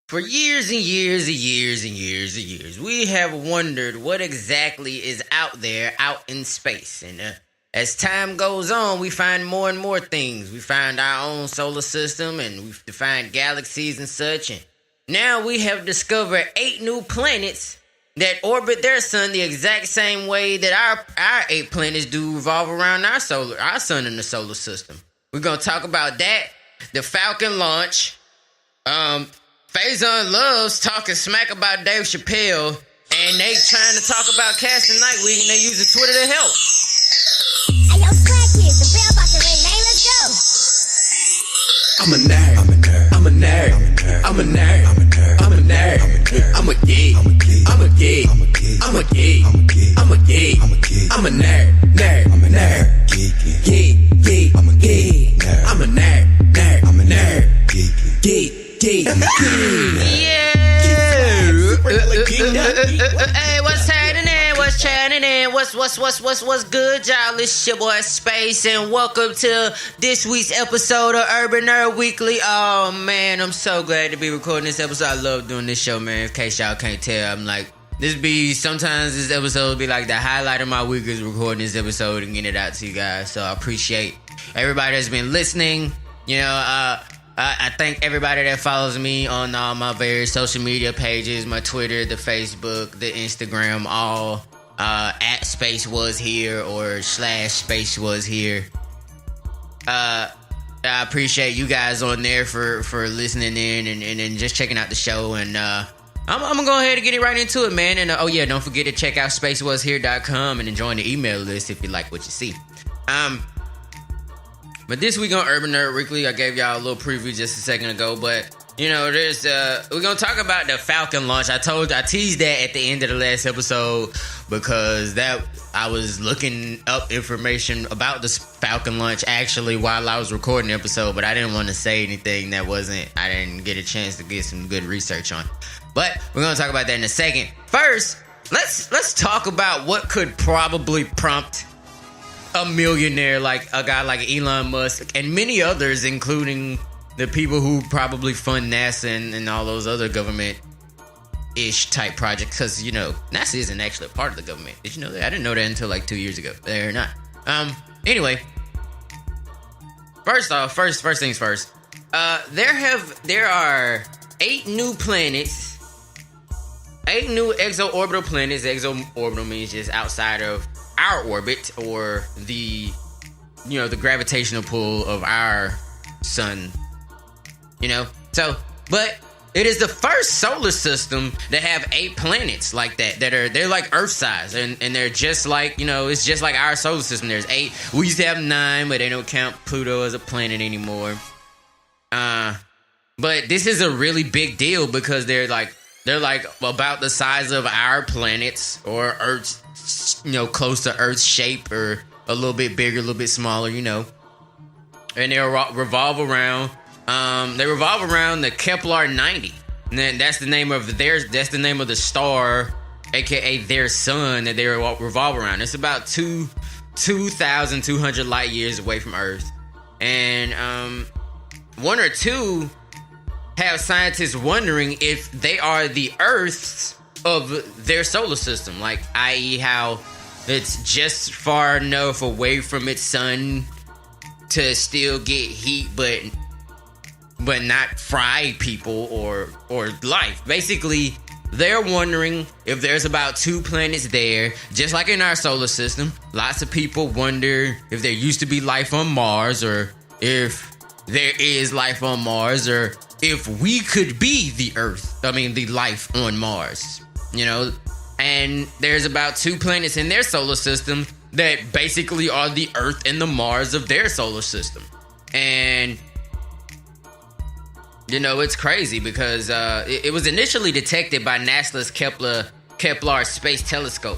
For years and years and years and years and years, we have wondered what exactly is out there, out in space. And as time goes on, we find more and more things. We find our own solar system, and we've defined galaxies and such. And now we have discovered 8 new planets that orbit their sun the exact same way that our 8 planets do revolve around our sun in the solar system. We're gonna talk about that, the Falcon launch. Faison loves talking smack about Dave Chappelle, and they trying to talk about casting Nightwing, and they using Twitter to help. Hey, yo, Scratch it. The bell about to ring. Hey, let's go. I'm a nerd. I'm a nerd. I'm a nerd. I'm a nerd. I'm a nerd. I'm a nerd. I'm a geek. I'm a geek. I'm a geek. I'm a geek. I'm a geek. I'm a geek. I'm a geek. I'm a nerd. Nerd. I'm a nerd. Geek. Geek. Geek. I'm a geek. I'm a nerd. Nerd. I'm a nerd. Geek. Geek. Yeah. Hey, what's happening? What's happening? What's good, y'all? It's your boy Spayce, and welcome to this week's episode of Urban Nerd Weekly. Oh man, I'm so glad to be recording this episode. I love doing this show, man. In case y'all can't tell, I'm like, sometimes this episode will be like the highlight of my week is recording this episode and getting it out to you guys. So I appreciate everybody that's been listening. You know, I thank everybody that follows me on all my various social media pages, my Twitter, the Facebook, the Instagram, all at Spayce was here or / Spayce was here. I appreciate you guys on there for listening in and just checking out the show. And I'm gonna go ahead and get it right into it, man. And don't forget to check out spacewashere.com and join the email list if you like what you see. But this week on Urban Nerd Weekly, I gave y'all a little preview just a second ago, but you know, we're gonna talk about the Falcon launch. I teased that at the end of the last episode because I was looking up information about the Falcon launch actually while I was recording the episode, but I didn't want to say anything I didn't get a chance to get some good research on. But we're gonna talk about that in a second. First, let's talk about what could probably prompt a millionaire like a guy like Elon Musk and many others, including the people who probably fund NASA and all those other government-ish type projects, because, you know, NASA isn't actually a part of the government. Did you know that? I didn't know that until like 2 years ago. They're not. Anyway, first things first. There are 8 new planets, 8 new exoorbital planets. Exoorbital means just outside of our orbit, or the gravitational pull of our sun, but it is the first solar system to have 8 planets like that they're like Earth size, and they're just like, it's just like our solar system. There's 8. We used to have 9, but they don't count Pluto as a planet anymore. But this is a really big deal because they're like about the size of our planets, or Earth's, close to Earth's shape, or a little bit bigger, a little bit smaller, and they revolve around the Kepler 90, and then that's the name of the star, aka their sun, that they revolve around. It's about 2,200 light years away from Earth, and 1 or 2 have scientists wondering if they are the Earths of their solar system, like, i.e. how it's just far enough away from its sun to still get heat, but not fry people or life. Basically, they're wondering if there's about 2 planets there, just like in our solar system. Lots of people wonder if there used to be life on Mars, or if there is life on Mars, or if we could be the life on Mars, and there's about 2 planets in their solar system that basically are the Earth and the Mars of their solar system. And, it's crazy because it was initially detected by NASA's Kepler Space Telescope,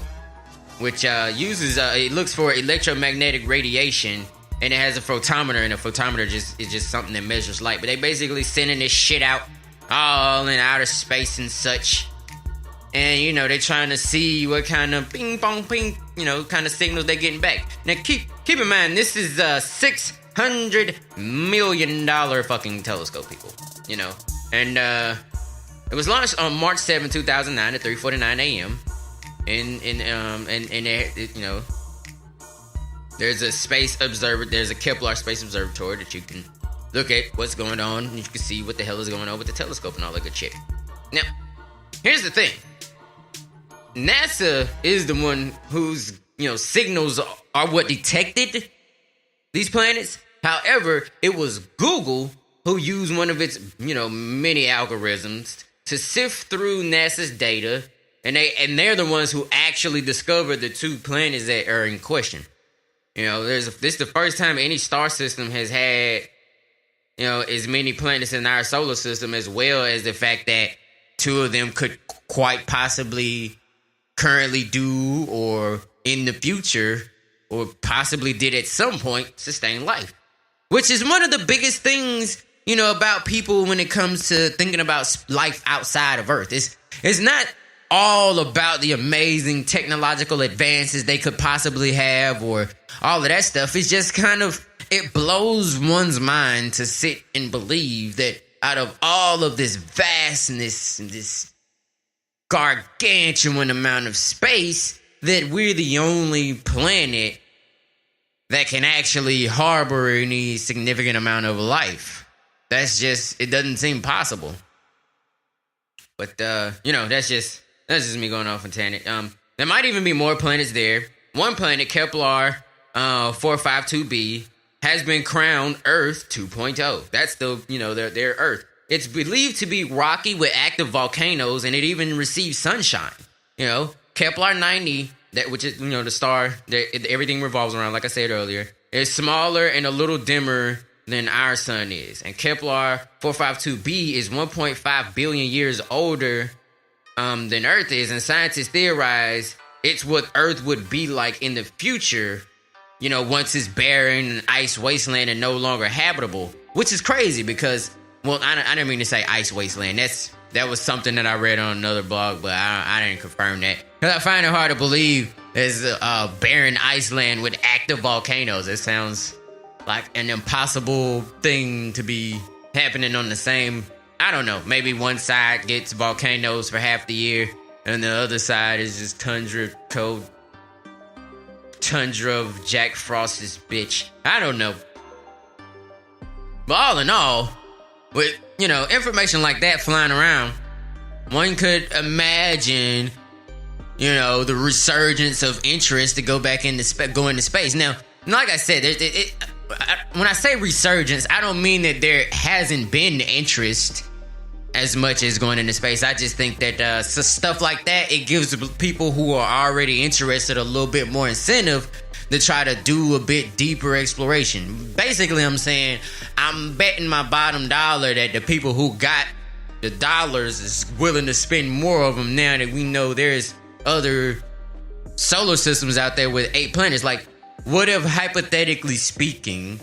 which it looks for electromagnetic radiation, and it has a photometer, and a photometer is just something that measures light. But they basically sending this shit out all in outer space and such. And, they're trying to see what kind of ping pong ping, kind of signals they're getting back. Now, keep in mind, this is a $600 million fucking telescope, people, And It was launched on March 7, 2009 at 3:49 a.m. And there's a space observer. There's a Kepler space observatory that you can look at what's going on. And you can see what the hell is going on with the telescope and all that good shit. Now, here's the thing. NASA is the one whose signals are what detected these planets. However, it was Google who used one of its many algorithms to sift through NASA's data, and they're the ones who actually discovered the two planets that are in question. This is the first time any star system has had as many planets in our solar system, as well as the fact that two of them could quite possibly currently do, or in the future, or possibly did at some point, sustain life. Which is one of the biggest things, about people when it comes to thinking about life outside of Earth. It's not all about the amazing technological advances they could possibly have or all of that stuff. It's just it blows one's mind to sit and believe that out of all of this vastness and this gargantuan amount of space, that we're the only planet that can actually harbor any significant amount of life. It doesn't seem possible. But, that's just me going off on tangent. There might even be more planets there. One planet, Kepler 452b, has been crowned Earth 2.0. That's their Earth. It's believed to be rocky with active volcanoes, and it even receives sunshine. Kepler 90, which is the star that everything revolves around, like I said earlier, is smaller and a little dimmer than our sun is. And Kepler 452b is 1.5 billion years older than Earth is, and scientists theorize it's what Earth would be like in the future, once it's barren, an ice wasteland and no longer habitable. Which is crazy because, I didn't mean to say ice wasteland. That was something that I read on another blog, but I didn't confirm that. Because I find it hard to believe there's a barren Iceland with active volcanoes. It sounds like an impossible thing to be happening on the same. I don't know. Maybe one side gets volcanoes for half the year, and the other side is just cold tundra of Jack Frost's bitch. I don't know. But all in all, with information like that flying around, one could imagine the resurgence of interest to go back go into space. Now, like I said, when I say resurgence, I don't mean that there hasn't been interest as much as going into space. I just think that stuff like that, it gives people who are already interested a little bit more incentive to try to do a bit deeper exploration. Basically, I'm saying I'm betting my bottom dollar that the people who got the dollars is willing to spend more of them now that we know there's other solar systems out there with 8 planets. Like, what if, hypothetically speaking,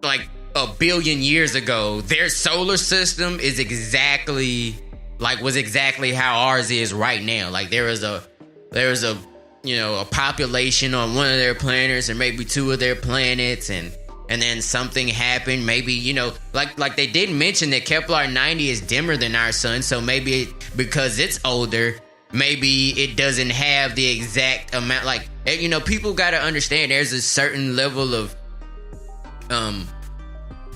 like a billion years ago, their solar system is exactly how ours is right now? Like, there was a population on one of their planets, or maybe 2 of their planets, and then something happened. Maybe, like they did mention that Kepler 90 is dimmer than our sun, so maybe because it's older, maybe it doesn't have the exact amount. Like, people got to understand there's a certain level of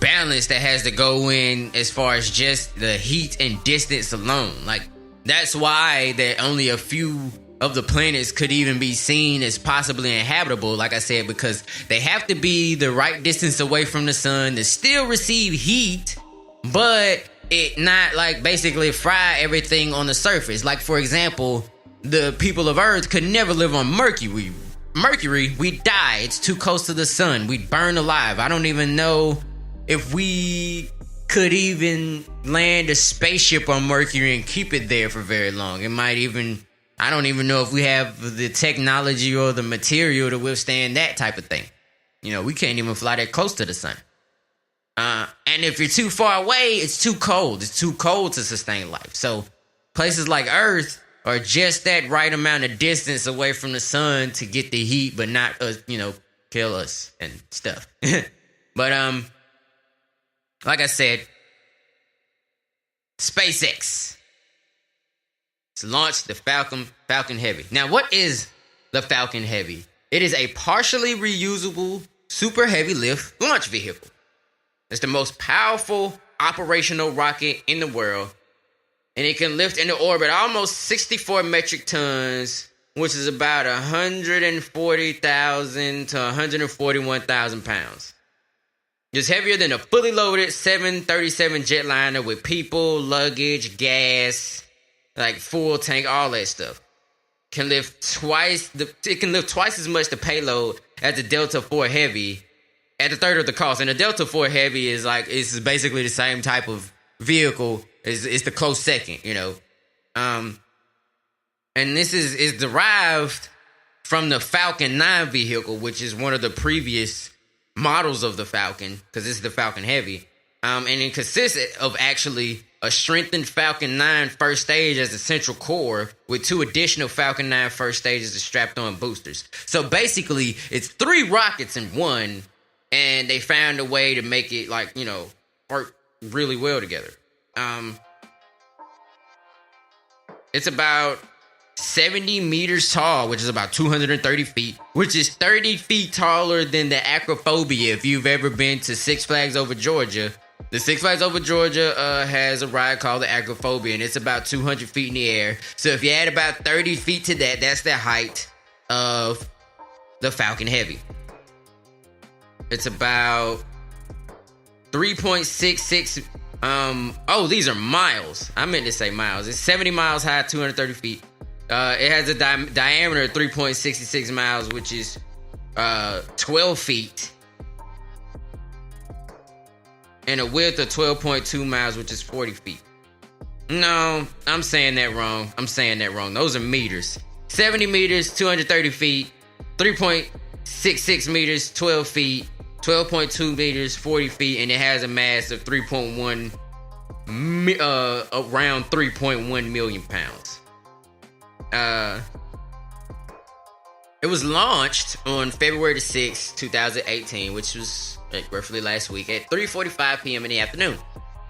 balance that has to go in as far as just the heat and distance alone. Like, that's why that only a few of the planets could even be seen as possibly inhabitable, like I said, because they have to be the right distance away from the sun to still receive heat, but it not like basically fry everything on the surface. Like, for example, the people of Earth could never live on Mercury. We'd die. It's too close to the sun. We'd burn alive. I don't even know if we could even land a spaceship on Mercury and keep it there for very long. I don't even know if we have the technology or the material to withstand that type of thing. We can't even fly that close to the sun. And if you're too far away, it's too cold. It's too cold to sustain life. So places like Earth are just that right amount of distance away from the sun to get the heat, but not kill us and stuff. But like I said, SpaceX to launch the Falcon Heavy. Now, what is the Falcon Heavy? It is a partially reusable super heavy lift launch vehicle. It's the most powerful operational rocket in the world, and it can lift into orbit almost 64 metric tons, which is about 140,000 to 141,000 pounds. It's heavier than a fully loaded 737 jetliner with people, luggage, gas, like full tank, all that stuff. It can lift twice as much the payload as the Delta IV Heavy at a third of the cost. And the Delta IV Heavy is basically the same type of vehicle. It's the close second, you know. And this is derived from the Falcon 9 vehicle, which is one of the previous models of the Falcon, because this is the Falcon Heavy. And it consists of actually a strengthened Falcon 9 first stage as the central core, with 2 additional Falcon 9 first stages as strapped-on boosters. So basically, it's 3 rockets in one, and they found a way to make it, work really well together. It's about 70 meters tall, which is about 230 feet, which is 30 feet taller than the Acrophobia if you've ever been to Six Flags Over Georgia. The Six Flags Over Georgia has a ride called the Acrophobia, and it's about 200 feet in the air. So if you add about 30 feet to that, that's the height of the Falcon Heavy. It's about 3.66. These are miles. I meant to say miles. It's 70 miles high, 230 feet. It has a diameter of 3.66 miles, which is 12 feet. And a width of 12.2 miles, which is 40 feet. No, I'm saying that wrong. Those are meters. 70 meters, 230 feet. 3.66 meters, 12 feet. 12.2 meters, 40 feet. And it has a mass of around 3.1 million pounds. It was launched on February the 6th, 2018, which was roughly last week at 3:45 p.m. in the afternoon.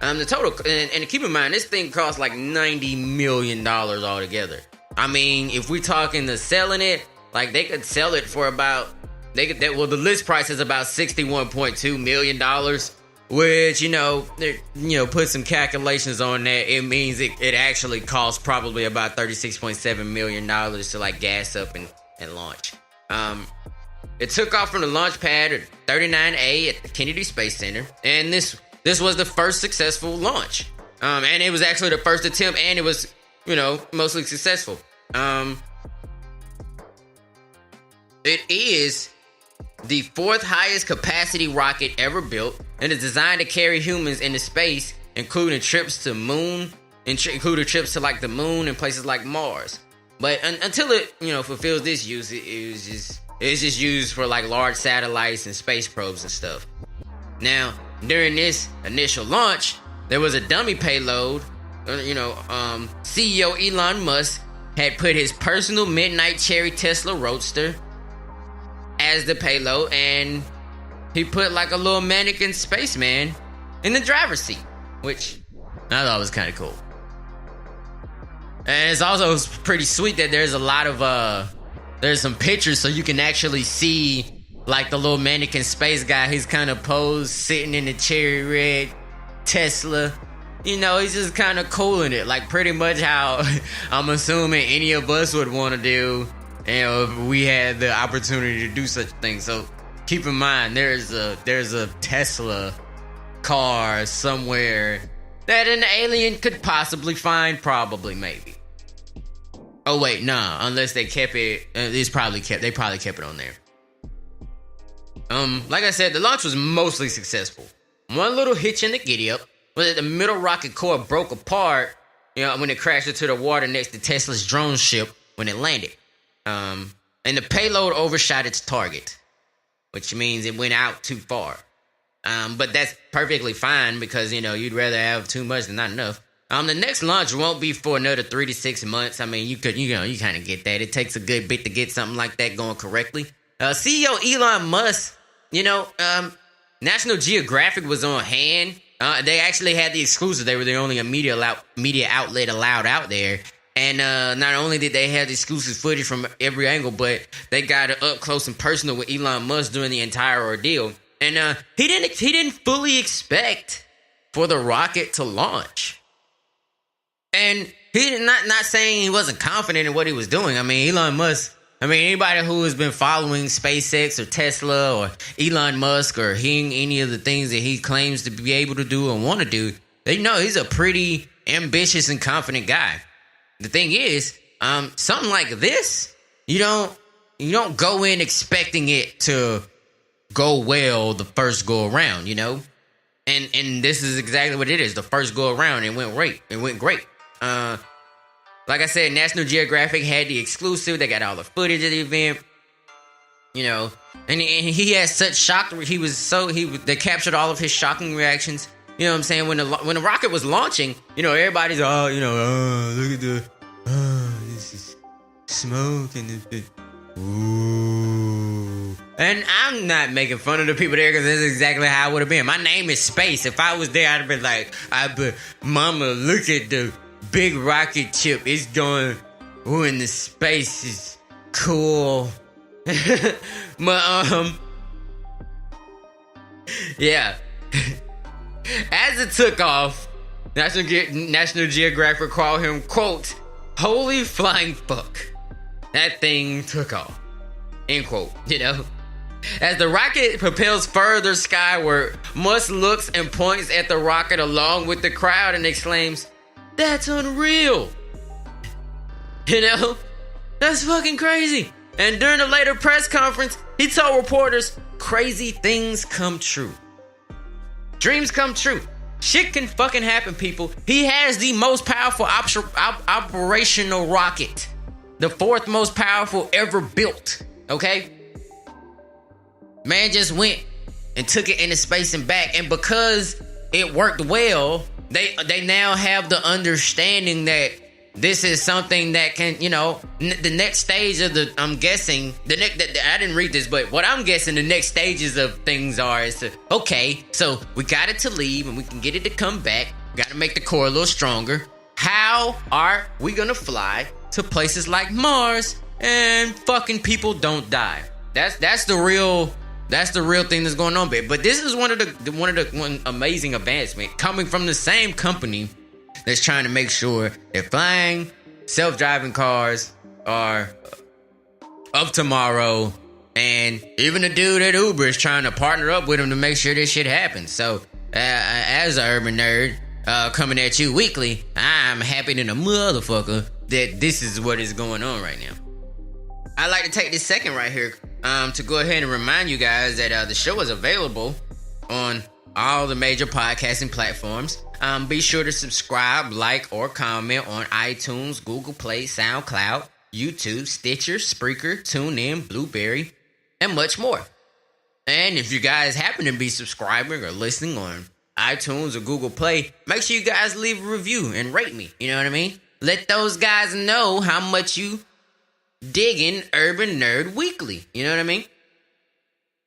The total, and keep in mind, this thing cost like $90 million altogether. I mean, if we're talking to selling it, like they could sell it for about, the list price is about $61.2 million, which, put some calculations on that. It means it actually costs probably about $36.7 million to like gas up and launch. It took off from the launch pad at 39A at the Kennedy Space Center, and this was the first successful launch. And it was actually the first attempt, and it was, mostly successful. It is the 4th highest capacity rocket ever built, and is designed to carry humans into space, including trips to moon, including trips to like the moon and places like Mars. But until it, fulfills this use, it's just used for like large satellites and space probes and stuff. Now, during this initial launch, there was a dummy payload. CEO Elon Musk had put his personal midnight cherry Tesla Roadster as the payload, and he put like a little mannequin spaceman in the driver's seat, which I thought was kind of cool. And it's also pretty sweet that there's a lot of there's some pictures so you can actually see like the little mannequin space guy. He's kind of posed sitting in the cherry red Tesla. He's just kind of cool in it, like pretty much how I'm assuming any of us would want to do, if we had the opportunity to do such a thing. So keep in mind, there's a Tesla car somewhere that an alien could possibly find, probably, maybe. Oh wait, nah, unless they kept it, they probably kept it on there. Like I said, the launch was mostly successful. One little hitch in the giddy up was that the middle rocket core broke apart, when it crashed into the water next to Tesla's drone ship when it landed. And the payload overshot its target, which means it went out too far. But that's perfectly fine because, you'd rather have too much than not enough. The next launch won't be for another 3 to 6 months. I mean, you kind of get that. It takes a good bit to get something like that going correctly. CEO Elon Musk, National Geographic was on hand They actually had the exclusive. They were the only media outlet allowed out there. And not only did they have the exclusive footage from every angle, but they got it up close and personal with Elon Musk during the entire ordeal. And he didn't fully expect for the rocket to launch. And he not saying he wasn't confident in what he was doing. I mean, Elon Musk. I mean, anybody who has been following SpaceX or Tesla or Elon Musk or hearing any of the things that he claims to be able to do and want to do, they know he's a pretty ambitious and confident guy. The thing is, something like this, you don't go in expecting it to go well the first go around, And this is exactly what it is. The first go around, it went great. Like I said, National Geographic had the exclusive. They got all the footage of the event, And he had such shock. They captured all of his shocking reactions. You know what I'm saying? When the rocket was launching, everybody's look at this is smoke and this. Ooh. And I'm not making fun of the people there because that's exactly how it would have been. My name is Spayce. If I was there, I'd have been like, Mama, look at the big rocket ship. It's going into space. Is cool. But yeah. As it took off, National Geographic called him, quote, "Holy flying fuck. That thing took off." End quote. As the rocket propels further skyward, Musk looks and points at the rocket along with the crowd and exclaims, "That's unreal." That's fucking crazy. And during a later press conference, he told reporters, "Crazy things come true. Dreams come true. Shit can fucking happen, people." He has the most powerful operational rocket. The fourth most powerful ever built. Okay? Man just went and took it into space and back. And because it worked well, they now have the understanding that this is something that can, the next stage of I'm guessing, I didn't read this, but what I'm guessing the next stages of things okay, so we got it to leave and we can get it to come back. Got to make the core a little stronger. How are we going to fly to places like Mars and fucking people don't die? That's the real thing that's going on, babe. But this is one amazing advancement coming from the same company that's trying to make sure that flying self-driving cars are of tomorrow. And even the dude at Uber is trying to partner up with him to make sure this shit happens. So, as an urban nerd coming at you weekly, I'm happy than a motherfucker that this is what is going on right now. I'd like to take this second right here to go ahead and remind you guys that the show is available on all the major podcasting platforms. Be sure to subscribe, like, or comment on iTunes, Google Play, SoundCloud, YouTube, Stitcher, Spreaker, TuneIn, Blueberry, and much more. And if you guys happen to be subscribing or listening on iTunes or Google Play, make sure you guys leave a review and rate me. You know what I mean? Let those guys know how much you digging Urban Nerd Weekly. You know what I mean?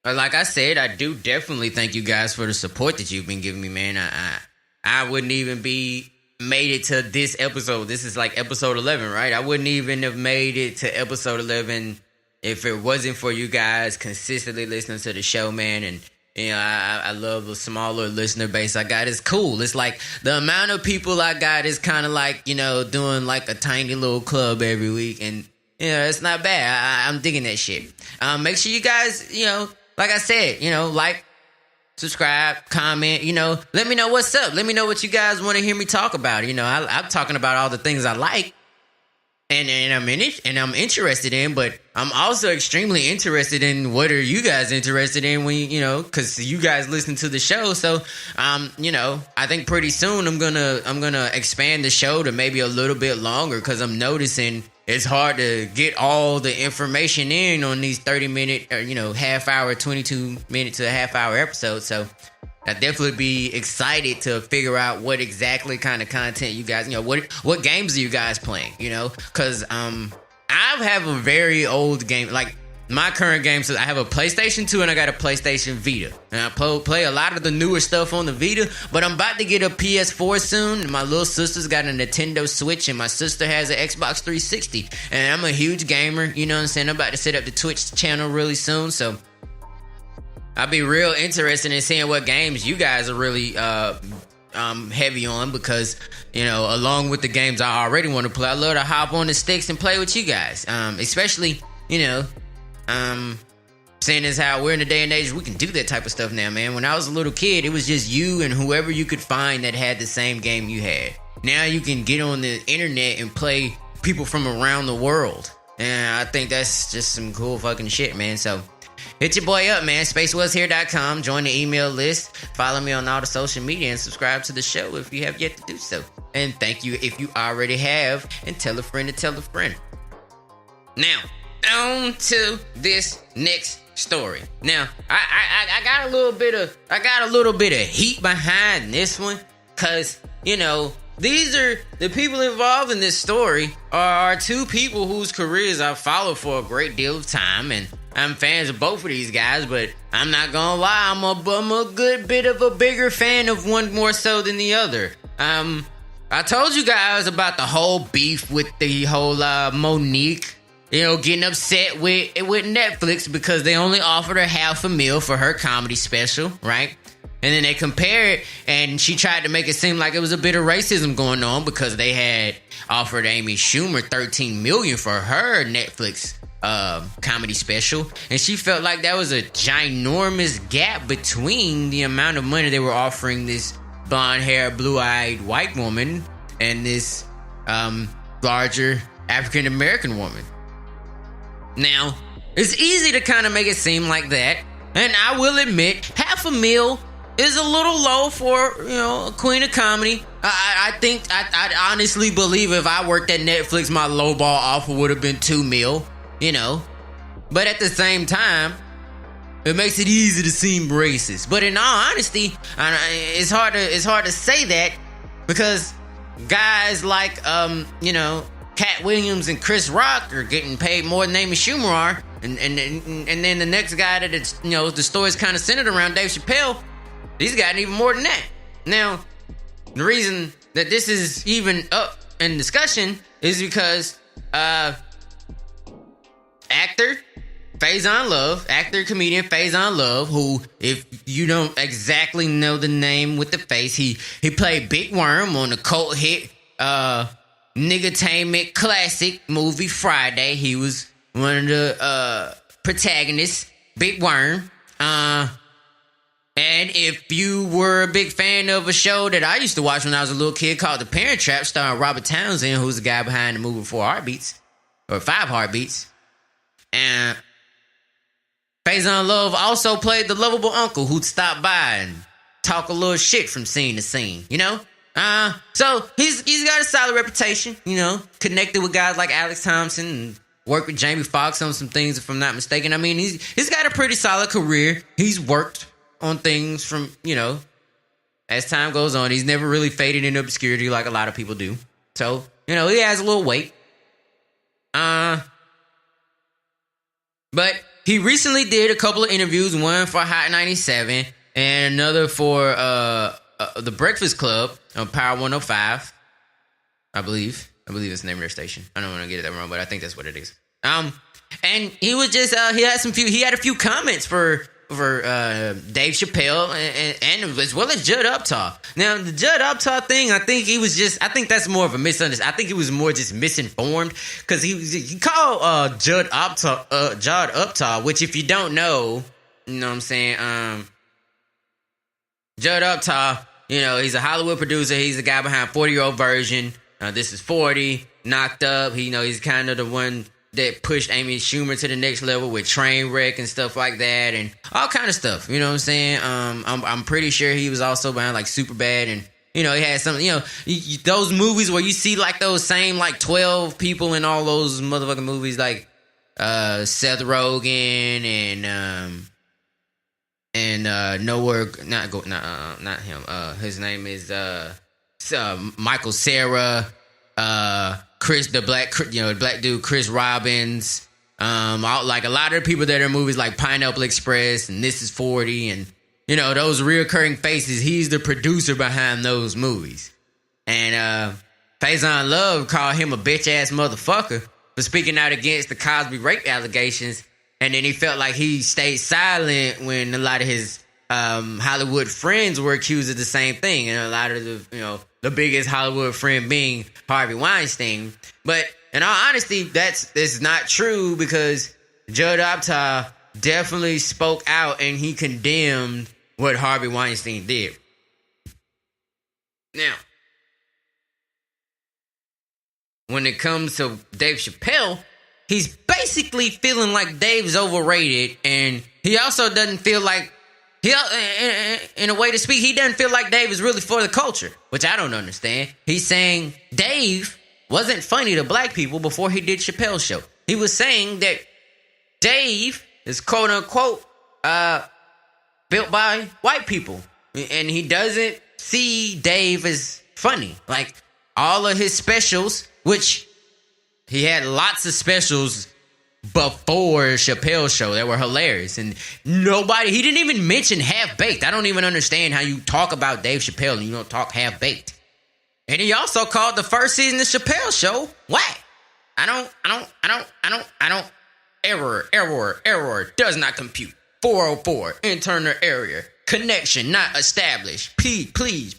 Like I said, I do definitely thank you guys for the support that you've been giving me, man. I wouldn't even be made it to this episode. This is like episode 11, right? I wouldn't even have made it to episode 11 if it wasn't for you guys consistently listening to the show, man. And I love the smaller listener base I got. It's cool. It's like the amount of people I got is kind of like, doing like a tiny little club every week. And, it's not bad. I'm digging that shit. Make sure you guys, like I said, like, subscribe, comment, let me know what's up. Let me know what you guys want to hear me talk about. I'm talking about all the things I like and I'm interested in, but I'm also extremely interested in what are you guys interested in when, because you guys listen to the show. So, I think pretty soon I'm going to expand the show to maybe a little bit longer because I'm noticing it's hard to get all the information in on these 30-minute or, half hour, 22-minute to a half hour episodes. So I'd definitely be excited to figure out what exactly kind of content you guys, what games are you guys playing, because I have a very old game. Like, my current games, so I have a PlayStation 2 and I got a PlayStation Vita. And I play a lot of the newer stuff on the Vita, but I'm about to get a PS4 soon. And my little sister's got a Nintendo Switch, and my sister has an Xbox 360. And I'm a huge gamer, you know what I'm saying? I'm about to set up the Twitch channel really soon, so I'll be real interested in seeing what games you guys are really heavy on, because, you know, along with the games I already want to play, I love to hop on the sticks and play with you guys. Especially, you know, seeing as how we're in a day and age we can do that type of stuff now, man. When I was a little kid, it was just you and whoever you could find that had the same game you had. Now you can get on the internet and play people from around the world, and I think that's just some cool fucking shit, man. So hit your boy up, man. SpaceWasHere.com. Join the email list. Follow me on all the social media and subscribe to the show if you have yet to do so. And thank you if you already have. And tell a friend to tell a friend. Now, on to this next story. Now, I got a little bit of heat behind this one, cause you know these are the people involved in this story are two people whose careers I've followed for a great deal of time, and I'm fans of both of these guys, but I'm not gonna lie, I'm a good bit of a bigger fan of one more so than the other. I told you guys about the whole beef with the whole Monique, you know, getting upset with Netflix because they only offered her $500,000 for her comedy special, right? And then they compare it, and she tried to make it seem like it was a bit of racism going on because they had offered Amy Schumer $13 million for her Netflix comedy special, and she felt like that was a ginormous gap between the amount of money they were offering this blonde-haired, blue-eyed white woman and this larger African-American woman. Now, it's easy to kind of make it seem like that, and I will admit, $500,000 is a little low for, you know, a queen of comedy. I think, I honestly believe if I worked at Netflix, my lowball offer would have been $2 million, you know. But at the same time, it makes it easy to seem racist. But in all honesty, it's hard to say that because guys like, you know, Cat Williams and Chris Rock are getting paid more than Amy Schumer are. And then the next guy that it's, you know, the story's kind of centered around, Dave Chappelle, he's gotten even more than that. Now, the reason that this is even up in discussion is because actor, comedian Faison Love, who, if you don't exactly know the name with the face, he played Big Worm on the cult hit niggertainment classic movie Friday. He was one of the protagonists, Big Worm. And if you were a big fan of a show that I used to watch when I was a little kid called The Parent Trap, starring Robert Townsend, who's the guy behind the movie 5 Heartbeats. And Faison Love also played the lovable uncle who'd stop by and talk a little shit from scene to scene, you know? So he's got a solid reputation, you know, connected with guys like Alex Thompson and worked with Jamie Foxx on some things, if I'm not mistaken. I mean, he's got a pretty solid career. He's worked on things from, you know, as time goes on. He's never really faded into obscurity like a lot of people do. So, you know, he has a little weight. But he recently did a couple of interviews, one for Hot 97 and another for The Breakfast Club on Power 105. I believe it's the name of their station. I don't want to get that wrong, but I think that's what it is. And he was just he had a few comments for Dave Chappelle and as well as Judd Apatow. Now the Judd Apatow thing, I think that's more of a misunderstanding. I think he was more just misinformed because he called Judd Apatow, which if you don't know, you know what I'm saying. Judd Apatow, you know, he's a Hollywood producer. He's the guy behind 40-Year-Old Version. This is 40, Knocked Up. He's kind of the one that pushed Amy Schumer to the next level with Trainwreck and stuff like that, and all kind of stuff. You know what I'm saying? I'm pretty sure he was also behind like Superbad, and you know he had some. You know those movies where you see like those same like 12 people in all those motherfucking movies, like Seth Rogen and not him. His name is Michael Cera. Black dude, Chris Robbins, Like a lot of the people that are in movies like Pineapple Express and This Is 40 and, you know, those reoccurring faces, he's the producer behind those movies. And Faison Love called him a bitch-ass motherfucker for speaking out against the Cosby rape allegations. And then he felt like he stayed silent when a lot of his Hollywood friends were accused of the same thing. And a lot of the, you know, the biggest Hollywood friend being Harvey Weinstein. But in all honesty, that's not true, because Judd Apatow definitely spoke out and he condemned what Harvey Weinstein did. Now, when it comes to Dave Chappelle, he's basically feeling like Dave's overrated, and he also doesn't feel like, in a way to speak, he doesn't feel like Dave is really for the culture, which I don't understand. He's saying Dave wasn't funny to black people before he did Chappelle's show. He was saying that Dave is quote unquote built by white people, and he doesn't see Dave as funny. Like all of his specials, which he had lots of specials before Chappelle's show that were hilarious, and he didn't even mention Half Baked. I don't even understand how you talk about Dave Chappelle and you don't talk Half Baked. And he also called the first season of Chappelle's show whack. Error, does not compute. 404, internal area, connection not established. Please.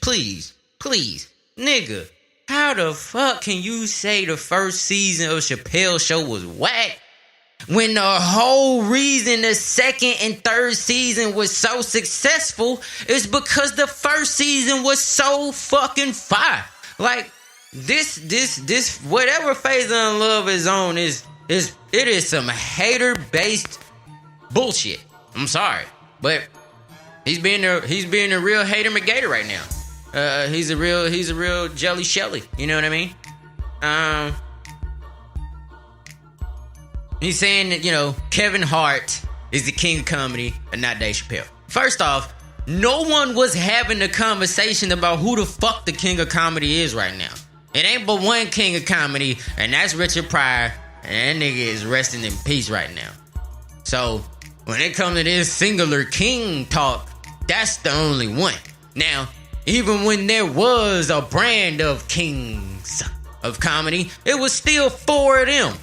Nigga, how the fuck can you say the first season of Chappelle's show was whack when the whole reason the second and third season was so successful is because the first season was so fucking fire? Like, this whatever Faison Love is on it is some hater-based bullshit. I'm sorry, but he's being a real hater McGator right now. He's a real Jelly Shelly. You know what I mean? He's saying that, you know, Kevin Hart is the king of comedy and not Dave Chappelle. First off, no one was having a conversation about who the fuck the king of comedy is right now. It ain't but one king of comedy, and that's Richard Pryor, and that nigga is resting in peace right now. So, when it comes to this singular king talk, that's the only one. Now, even when there was a brand of kings of comedy, it was still four of them.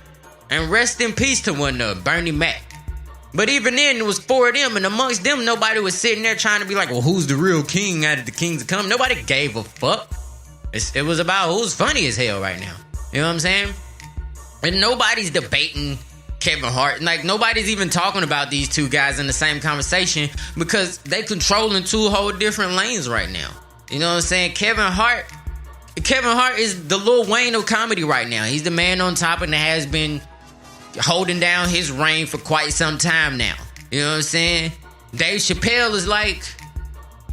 And rest in peace to one of them, Bernie Mac. But even then, it was four of them, and amongst them, nobody was sitting there trying to be like, well, who's the real king out of the kings of comedy? Nobody gave a fuck. It was about who's funny as hell right now. You know what I'm saying? And nobody's debating Kevin Hart. Like, nobody's even talking about these two guys in the same conversation because they controlling two whole different lanes right now. You know what I'm saying? Kevin Hart is the Lil Wayne of comedy right now. He's the man on top and has been holding down his reign for quite some time now. You know what I'm saying? Dave Chappelle is like,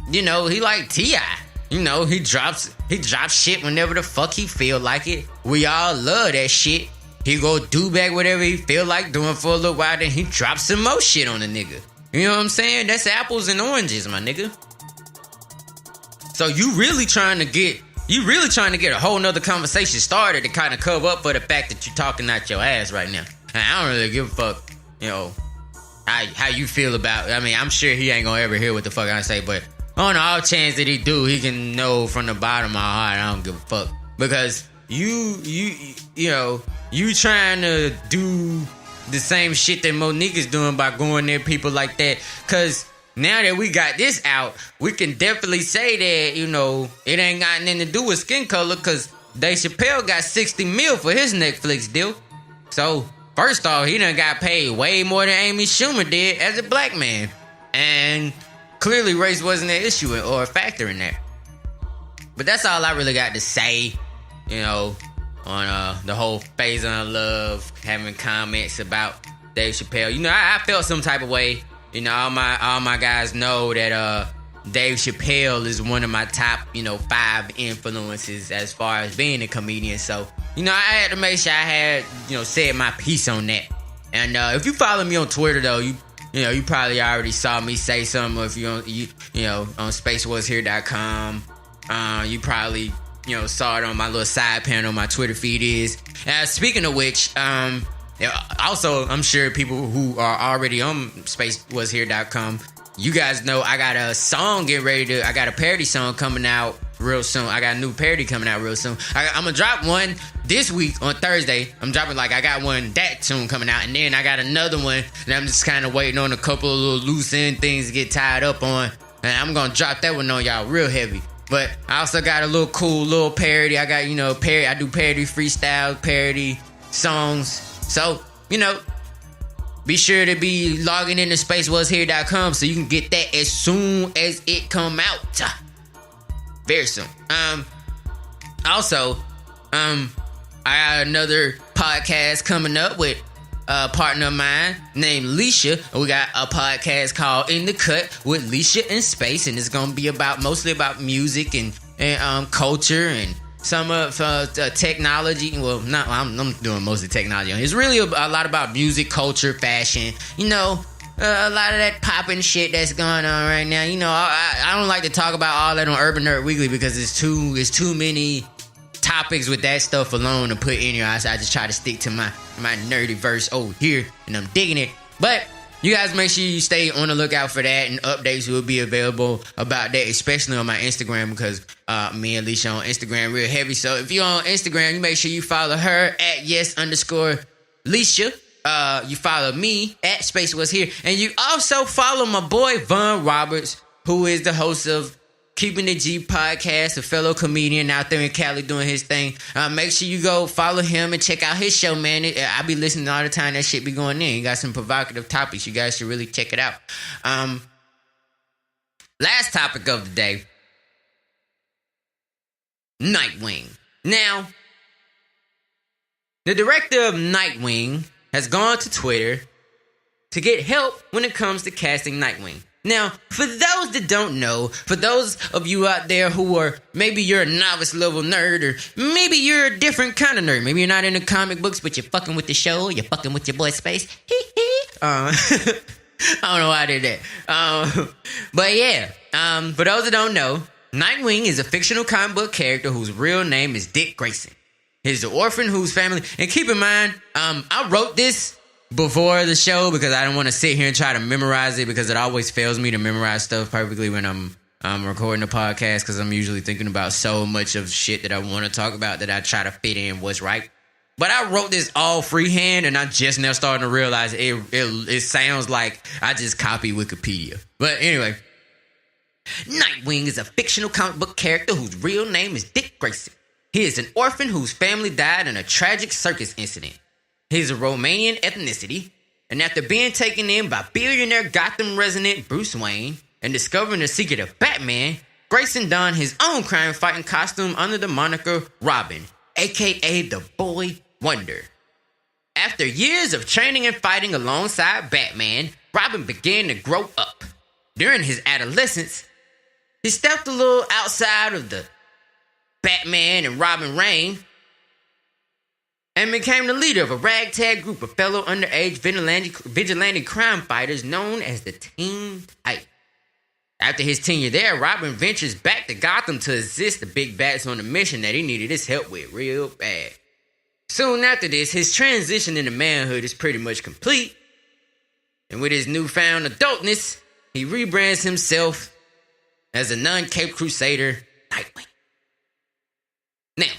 you know, he like T.I. You know, he drops shit whenever the fuck he feel like it. We all love that shit. He go do back whatever he feel like doing for a little while, then he drops some more shit on the nigga. You know what I'm saying? That's apples and oranges, my nigga. So you really trying to get a whole nother conversation started to kind of cover up for the fact that you're talking out your ass right now. And I don't really give a fuck, you know, how you feel about it. I mean, I'm sure he ain't gonna ever hear what the fuck I say, but on the off chance that he do, he can know from the bottom of my heart, I don't give a fuck. Because you know, you trying to do the same shit that Monique is doing by going near people like that. Because now that we got this out, we can definitely say that, you know, it ain't got nothing to do with skin color, because Dave Chappelle got $60 million for his Netflix deal. So, first off, he done got paid way more than Amy Schumer did as a black man. And clearly race wasn't an issue or a factor in that. But that's all I really got to say, you know, on the whole Faison Love having comments about Dave Chappelle. You know, I felt some type of way. You know, all my guys know that Dave Chappelle is one of my top, you know, 5 influences as far as being a comedian. So, you know, I had to make sure I had, you know, said my piece on that. And if you follow me on Twitter, though, you probably already saw me say something. Or if you on SpaceWasHere.com, you probably, you know, saw it on my little side panel on my Twitter feed is. Speaking of which, Also, I'm sure people who are already on spacewashere.com, you guys know I got a song I got a parody song coming out real soon. I got a new parody coming out real soon. I'm gonna drop one this week on Thursday. I got one that soon coming out, and then I got another one that I'm just kind of waiting on a couple of little loose end things to get tied up on, and I'm gonna drop that one on y'all real heavy. But I also got a little cool little parody. I got, I do parody freestyle, parody songs. So, be sure to be logging into spacewashere.com so you can get that as soon as it come out. Very soon. Also, I got another podcast coming up with a partner of mine named Leisha. We got a podcast called In the Cut with Leisha and Spayce, and it's gonna be mostly about music and culture and some of technology. Well, I'm doing mostly technology. It's really a lot about music, culture, fashion. A lot of that popping shit that's going on right now. I don't like to talk about all that on Urban Nerd Weekly because it's too many topics with that stuff alone to put in here. I just try to stick to my nerdy verse over here, and I'm digging it. But you guys make sure you stay on the lookout for that, and updates will be available about that, especially on my Instagram, because me and Alicia on Instagram real heavy. So if you're on Instagram, you make sure you follow her at yes_Leisha. You follow me at Spayce Was Here, and you also follow my boy Von Roberts, who is the host of Keeping the G podcast, a fellow comedian out there in Cali doing his thing. Make sure you go follow him and check out his show, man. I be listening all the time. That shit be going in. He got some provocative topics. You guys should really check it out. Last topic of the day, Nightwing. Now, the director of Nightwing has gone to Twitter to get help when it comes to casting Nightwing. Now, for those that don't know, for those of you out there who are, maybe you're a novice level nerd, or maybe you're a different kind of nerd. Maybe you're not into comic books, but you're fucking with the show, you're fucking with your boy Spayce. I don't know why I did that. But yeah, for those that don't know, Nightwing is a fictional comic book character whose real name is Dick Grayson. He's an orphan whose family, and keep in mind, I wrote this before the show because I don't want to sit here and try to memorize it, because it always fails me to memorize stuff perfectly when I'm recording a podcast, because I'm usually thinking about so much of shit that I want to talk about that I try to fit in what's right. But I wrote this all freehand, and I just now starting to realize it sounds like I just copied Wikipedia. But anyway, Nightwing is a fictional comic book character whose real name is Dick Grayson. He is an orphan whose family died in a tragic circus incident. He's a Romanian ethnicity, and after being taken in by billionaire Gotham resident Bruce Wayne and discovering the secret of Batman, Grayson donned his own crime-fighting costume under the moniker Robin, aka the Boy Wonder. After years of training and fighting alongside Batman, Robin began to grow up. During his adolescence, he stepped a little outside of the Batman and Robin reign and became the leader of a ragtag group of fellow underage vigilante crime fighters known as the Teen Titans. After his tenure there, Robin ventures back to Gotham to assist the Big Bats on a mission that he needed his help with real bad. Soon after this, his transition into manhood is pretty much complete, and with his newfound adultness, he rebrands himself as a non-Cape Crusader, Nightwing. Now,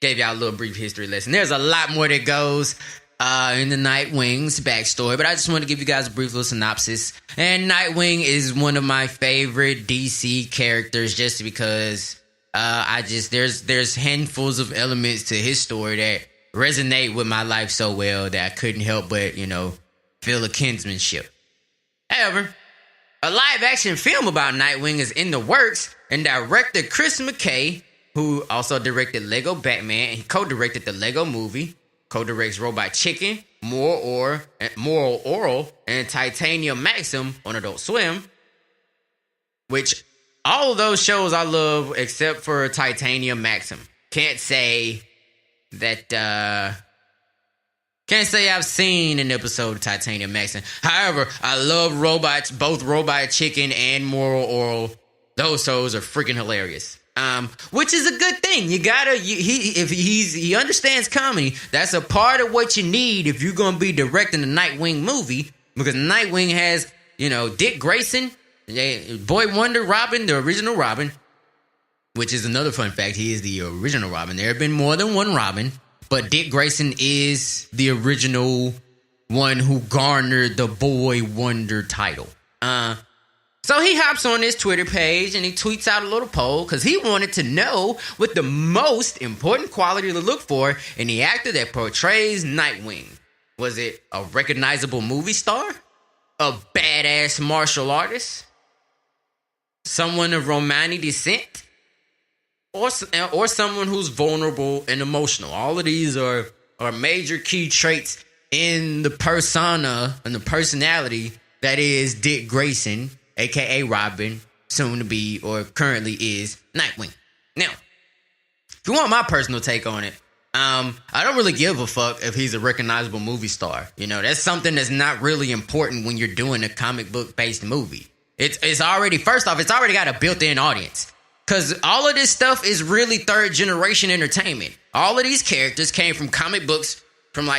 gave y'all a little brief history lesson. There's a lot more that goes in the Nightwing's backstory, but I just want to give you guys a brief little synopsis. And Nightwing is one of my favorite DC characters, just because there's handfuls of elements to his story that resonate with my life so well that I couldn't help but, feel a kinsmanship. However, a live-action film about Nightwing is in the works, and director Chris McKay, who also directed Lego Batman, and he co-directed the Lego Movie, co-directs Robot Chicken, Moral Oral, and Titanium Maxim on Adult Swim, which all of those shows I love except for Titanium Maxim. Can't say I've seen an episode of Titanium Maxim. However, I love both Robot Chicken and Moral Oral. Those shows are freaking hilarious. Which is a good thing. You gotta, he understands comedy. That's a part of what you need if you're gonna be directing a Nightwing movie, because Nightwing has, Dick Grayson, Boy Wonder Robin, the original Robin, which is another fun fact. He is the original Robin. There have been more than one Robin, but Dick Grayson is the original one who garnered the Boy Wonder title. So he hops on his Twitter page and he tweets out a little poll because he wanted to know what the most important quality to look for in the actor that portrays Nightwing. Was it a recognizable movie star? A badass martial artist? Someone of Romani descent? Or someone who's vulnerable and emotional? All of these are major key traits in the persona and the personality that is Dick Grayson, a.k.a. Robin, soon to be or currently is Nightwing. Now, if you want my personal take on it, I don't really give a fuck if he's a recognizable movie star. That's something that's not really important when you're doing a comic book-based movie. It's already, first off, it's already got a built-in audience. Because all of this stuff is really third-generation entertainment. All of these characters came from comic books from,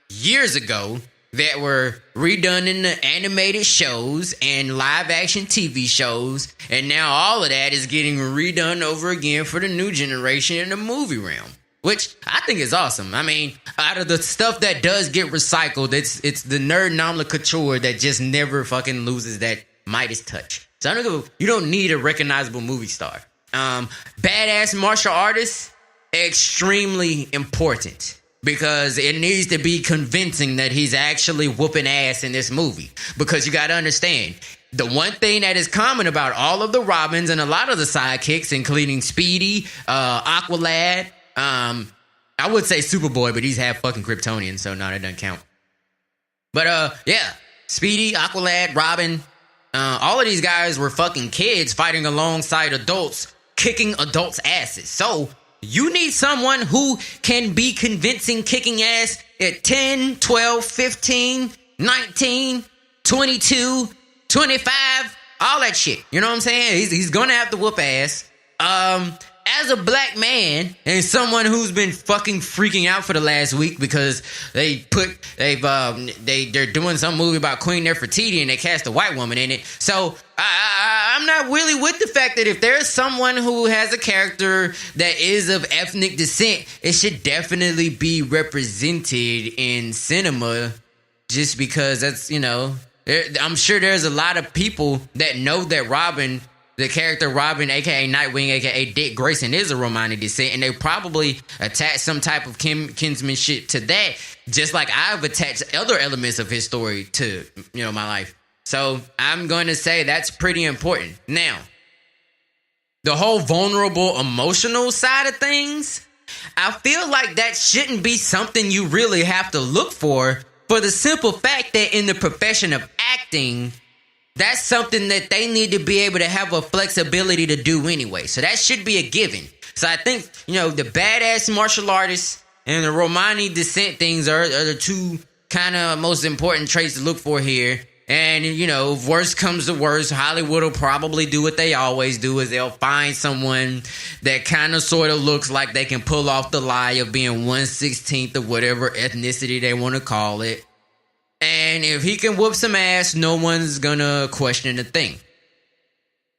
years ago that were redone in the animated shows and live-action TV shows, and now all of that is getting redone over again for the new generation in the movie realm, which I think is awesome. I mean, out of the stuff that does get recycled, it's the nerd nomenclature that just never fucking loses that Midas touch. So you don't need a recognizable movie star. Badass martial artist, extremely important. Because it needs to be convincing that he's actually whooping ass in this movie. Because you got to understand, the one thing that is common about all of the Robins and a lot of the sidekicks, including Speedy, Aqualad, I would say Superboy, but he's half fucking Kryptonian, so no, that doesn't count. But yeah, Speedy, Aqualad, Robin, all of these guys were fucking kids fighting alongside adults, kicking adults' asses. So you need someone who can be convincing kicking ass at 10, 12, 15, 19, 22, 25, all that shit. You know what I'm saying? He's going to have to whoop ass. As a black man and someone who's been fucking freaking out for the last week because they're doing some movie about Queen Nefertiti and they cast a white woman in it. So I'm not really with the fact that if there's someone who has a character that is of ethnic descent, it should definitely be represented in cinema, just because that's, I'm sure there's a lot of people that know that Robin, the character Robin, a.k.a. Nightwing, a.k.a. Dick Grayson, is a Romani descent, and they probably attach some type of kinsmanship to that, just like I've attached other elements of his story to, my life. So I'm going to say that's pretty important. Now, the whole vulnerable, emotional side of things, I feel like that shouldn't be something you really have to look for the simple fact that in the profession of acting, that's something that they need to be able to have a flexibility to do anyway. So that should be a given. So I think, the badass martial artists and the Romani descent things are the two kind of most important traits to look for here. And, if worst comes to worst, Hollywood will probably do what they always do, is they'll find someone that kind of sort of looks like they can pull off the lie of being 1/16 of whatever ethnicity they want to call it. And if he can whoop some ass, no one's gonna question a thing.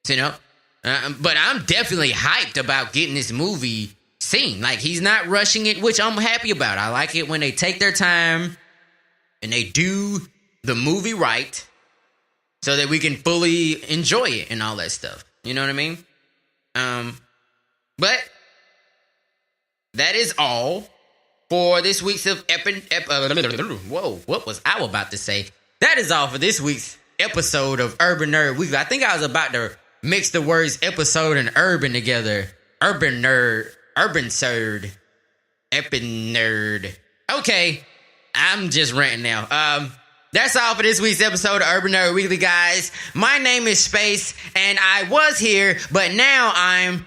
But I'm definitely hyped about getting this movie seen. He's not rushing it, which I'm happy about. I like it when they take their time and they do the movie right so that we can fully enjoy it and all that stuff. You know what I mean? But that is all for this week's whoa, what was I about to say? That is all for this week's episode of Urban Nerd Weekly. I think I was about to mix the words episode and urban together. Urban Nerd, Urban Nerd, Epic Nerd. Okay, I'm just ranting now. That's all for this week's episode of Urban Nerd Weekly, guys. My name is Spayce, and I was here, but now I'm